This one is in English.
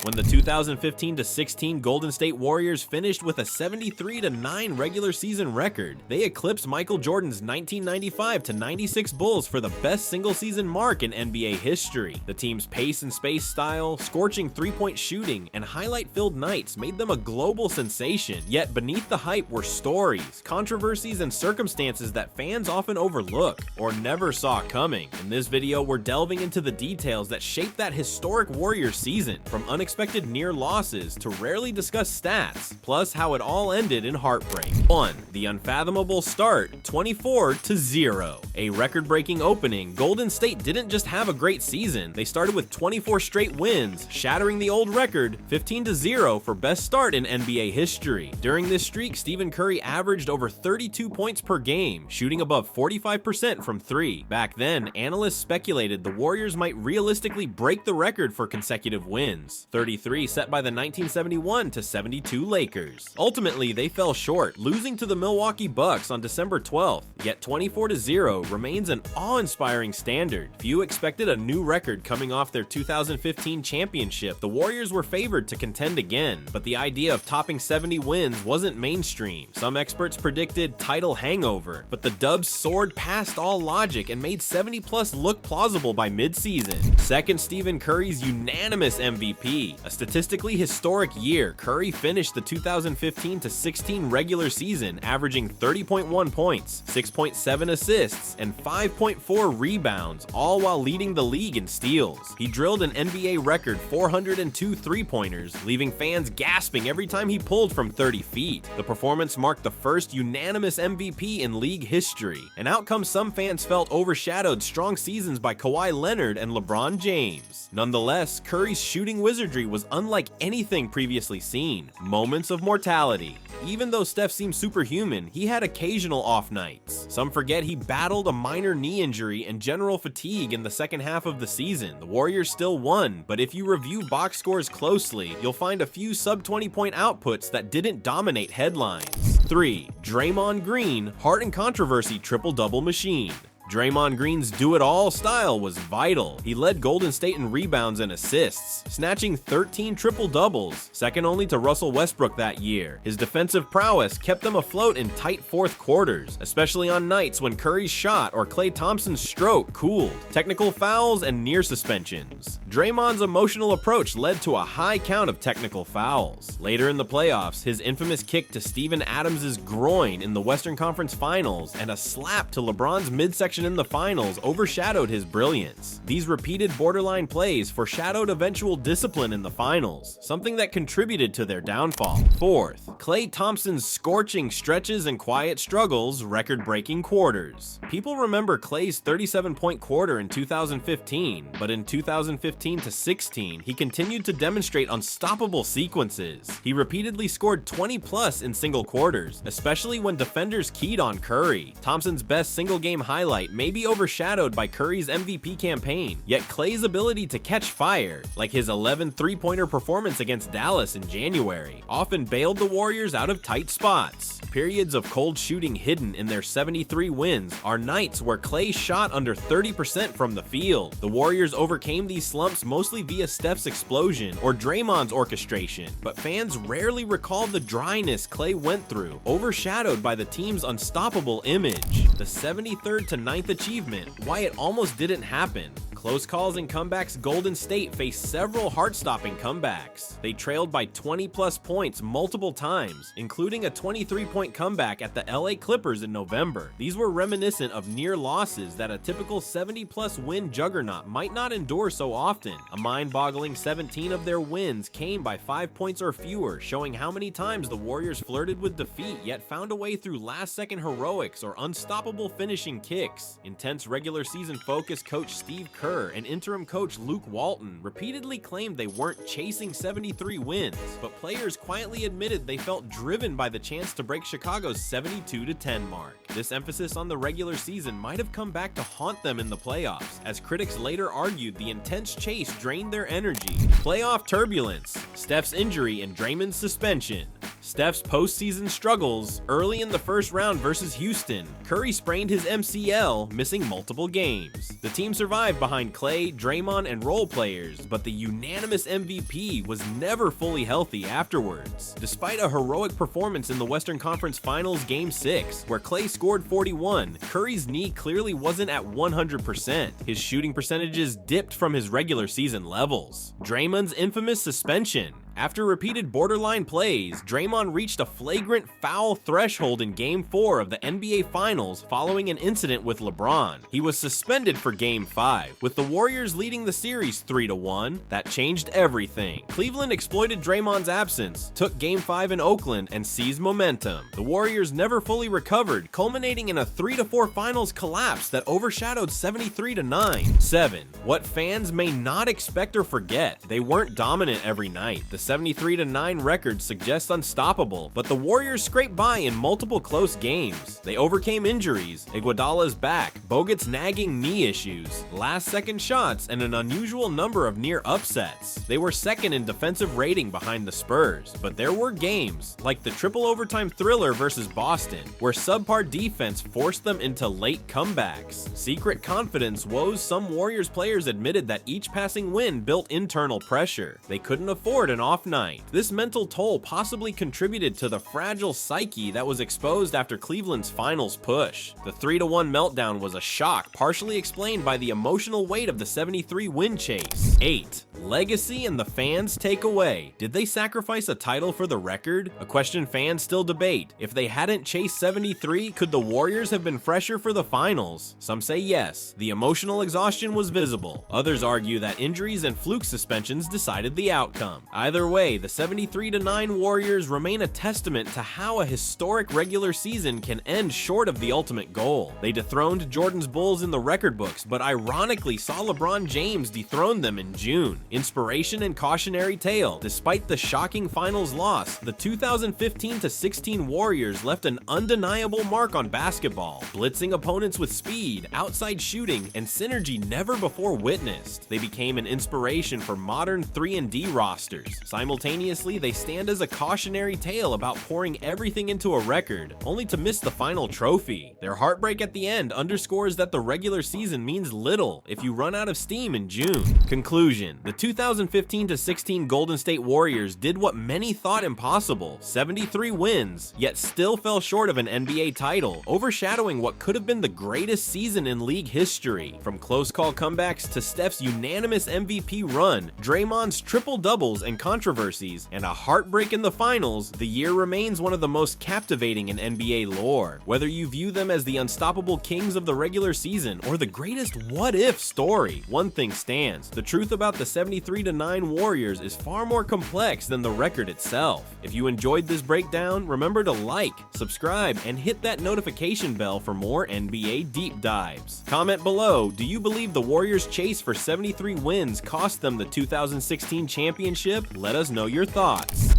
when the 2015-16 Golden State Warriors finished with a 73-9 regular season record. They eclipsed Michael Jordan's 1995-96 Bulls for the best single-season mark in NBA history. The team's pace and space style, scorching three-point shooting, and highlight-filled nights made them a global sensation. Yet beneath the hype were stories, controversies, and circumstances that fans often overlook or never saw coming. In this video, we're delving into the details that shaped that historic Warriors season, from unexpected near losses to rarely discussed stats, plus how it all ended in heartbreak. 1. The unfathomable start, 24-0. A record-breaking opening, Golden State didn't just have a great season, they started with 24 straight wins, shattering the old record, 15-0 for best start in NBA history. During this streak, Stephen Curry averaged over 32 points per game, shooting above 45% from three. Back then, analysts speculated the Warriors might realistically break the record for consecutive wins, 33 set by the 1971-72 Lakers. Ultimately, they fell short, losing to the Milwaukee Bucks on December 12th, yet 24-0 remains an awe-inspiring standard. Few expected a new record coming off their 2015 championship. The Warriors were favored to contend again, but the idea of topping 70 wins wasn't mainstream. Some experts predicted title hangover, but the Dubs soared past all logic and made 70+ look plausible by mid-season. Second, Stephen Curry's unanimous MVP. A statistically historic year, Curry finished the 2015-16 regular season averaging 30.1 points, 6.7 assists, and 5.4 rebounds, all while leading the league in steals. He drilled an NBA record 402 three-pointers, leaving fans gasping every time he pulled from 30 feet. The performance marked the first unanimous MVP in league history, an outcome some fans felt overshadowed strong seasons by Kawhi Leonard and LeBron James. Nonetheless, Curry's shooting wizardry was unlike anything previously seen. Moments of mortality. Even though Steph seemed superhuman, he had occasional off nights. Some forget he battled a minor knee injury and general fatigue in the second half of the season. The Warriors still won, but if you review box scores closely, you'll find a few sub-20-point outputs that didn't dominate headlines. 3. Draymond Green, heart and controversy triple-double machine. Draymond Green's do-it-all style was vital. He led Golden State in rebounds and assists, snatching 13 triple-doubles, second only to Russell Westbrook that year. His defensive prowess kept them afloat in tight fourth quarters, especially on nights when Curry's shot or Klay Thompson's stroke cooled. Technical fouls and near suspensions. Draymond's emotional approach led to a high count of technical fouls. Later in the playoffs, his infamous kick to Steven Adams' groin in the Western Conference Finals and a slap to LeBron's midsection in the finals overshadowed his brilliance. These repeated borderline plays foreshadowed eventual discipline in the finals, something that contributed to their downfall. Fourth, Klay Thompson's scorching stretches and quiet struggles, record-breaking quarters. People remember Klay's 37-point quarter in 2015, but in 2015-16, he continued to demonstrate unstoppable sequences. He repeatedly scored 20+ in single quarters, especially when defenders keyed on Curry. Thompson's best single-game highlight may be overshadowed by Curry's MVP campaign, yet Klay's ability to catch fire, like his 11 three-pointer performance against Dallas in January, often bailed the Warriors out of tight spots. Periods of cold shooting hidden in their 73 wins are nights where Klay shot under 30% from the field. The Warriors overcame these slumps mostly via Steph's explosion or Draymond's orchestration, but fans rarely recall the dryness Klay went through, overshadowed by the team's unstoppable image. The 73rd to 9th achievement, why it almost didn't happen. Close calls and comebacks, Golden State faced several heart-stopping comebacks. They trailed by 20+ points multiple times, including a 23-point comeback at the LA Clippers in November. These were reminiscent of near losses that a typical 70+ win juggernaut might not endure so often. A mind-boggling 17 of their wins came by 5 points or fewer, showing how many times the Warriors flirted with defeat yet found a way through last-second heroics or unstoppable finishing kicks. Intense regular season focus coach Steve Kerr and interim coach Luke Walton repeatedly claimed they weren't chasing 73 wins, but players quietly admitted they felt driven by the chance to break Chicago's 72-10 mark. This emphasis on the regular season might have come back to haunt them in the playoffs, as critics later argued the intense chase drained their energy. Playoff turbulence, Steph's injury and Draymond's suspension. Steph's postseason struggles. Early in the first round versus Houston, Curry sprained his MCL, missing multiple games. The team survived behind Klay, Draymond, and role players, but the unanimous MVP was never fully healthy afterwards. Despite a heroic performance in the Western Conference Finals Game 6, where Klay scored 41, Curry's knee clearly wasn't at 100%. His shooting percentages dipped from his regular season levels. Draymond's infamous suspension. After repeated borderline plays, Draymond reached a flagrant foul threshold in Game 4 of the NBA Finals following an incident with LeBron. He was suspended for Game 5. With the Warriors leading the series 3-1, that changed everything. Cleveland exploited Draymond's absence, took Game 5 in Oakland, and seized momentum. The Warriors never fully recovered, culminating in a 3-4 finals collapse that overshadowed 73-9. 7. What fans may not expect or forget. They weren't dominant every night. The 73-9 record suggests unstoppable, but the Warriors scraped by in multiple close games. They overcame injuries, Iguodala's back, Bogut's nagging knee issues, last-second shots, and an unusual number of near upsets. They were second in defensive rating behind the Spurs, but there were games, like the triple overtime thriller versus Boston, where subpar defense forced them into late comebacks. Secret confidence woes some Warriors players admitted that each passing win built internal pressure. They couldn't afford an off night. This mental toll possibly contributed to the fragile psyche that was exposed after Cleveland's finals push. The 3-1 meltdown was a shock, partially explained by the emotional weight of the 73 win chase. 8. Legacy and the fans take away. Did they sacrifice a title for the record? A question fans still debate. If they hadn't chased 73, could the Warriors have been fresher for the finals? Some say yes. The emotional exhaustion was visible. Others argue that injuries and fluke suspensions decided the outcome. Either way, the 73-9 Warriors remain a testament to how a historic regular season can end short of the ultimate goal. They dethroned Jordan's Bulls in the record books, but ironically saw LeBron James dethrone them in June. Inspiration and cautionary tale. Despite the shocking finals loss, the 2015-16 Warriors left an undeniable mark on basketball, blitzing opponents with speed, outside shooting, and synergy never before witnessed. They became an inspiration for modern 3-and-D rosters. Simultaneously, they stand as a cautionary tale about pouring everything into a record, only to miss the final trophy. Their heartbreak at the end underscores that the regular season means little if you run out of steam in June. Conclusion. The 2015-16 Golden State Warriors did what many thought impossible, 73 wins, yet still fell short of an NBA title, overshadowing what could have been the greatest season in league history. From close call comebacks to Steph's unanimous MVP run, Draymond's triple-doubles and controversies, and a heartbreak in the finals, the year remains one of the most captivating in NBA lore. Whether you view them as the unstoppable kings of the regular season or the greatest what-if story, one thing stands. The truth about the 73-9 Warriors is far more complex than the record itself. If you enjoyed this breakdown, remember to like, subscribe, and hit that notification bell for more NBA deep dives. Comment below, do you believe the Warriors' chase for 73 wins cost them the 2016 championship? Let us know your thoughts.